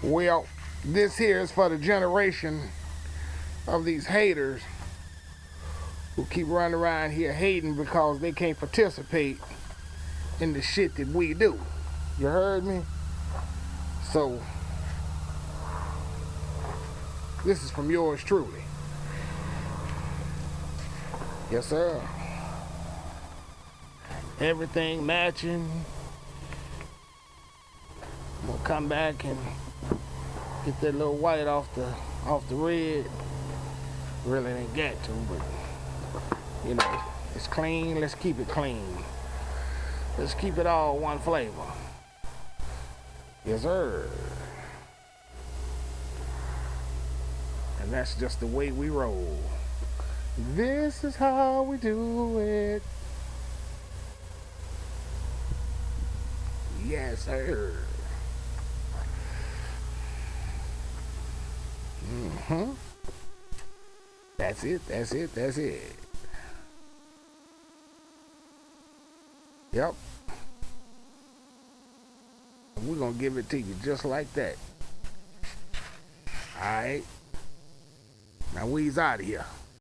Well, this here is for the generation of these haters who keep running around here hating because they can't participate in the shit that we do. You heard me? So, this is from yours truly. Yes, sir. Everything matching. I'm gonna come back and get that little white off the red. Really ain't got to, but you know, it's clean. Let's keep it clean. Let's keep it all one flavor. Yes, sir. And that's just the way we roll. This is how we do it. Yes, sir. Mm-hmm. That's it, that's it, that's it. Yep. We're gonna give it to you just like that. Alright. Now we's out of here.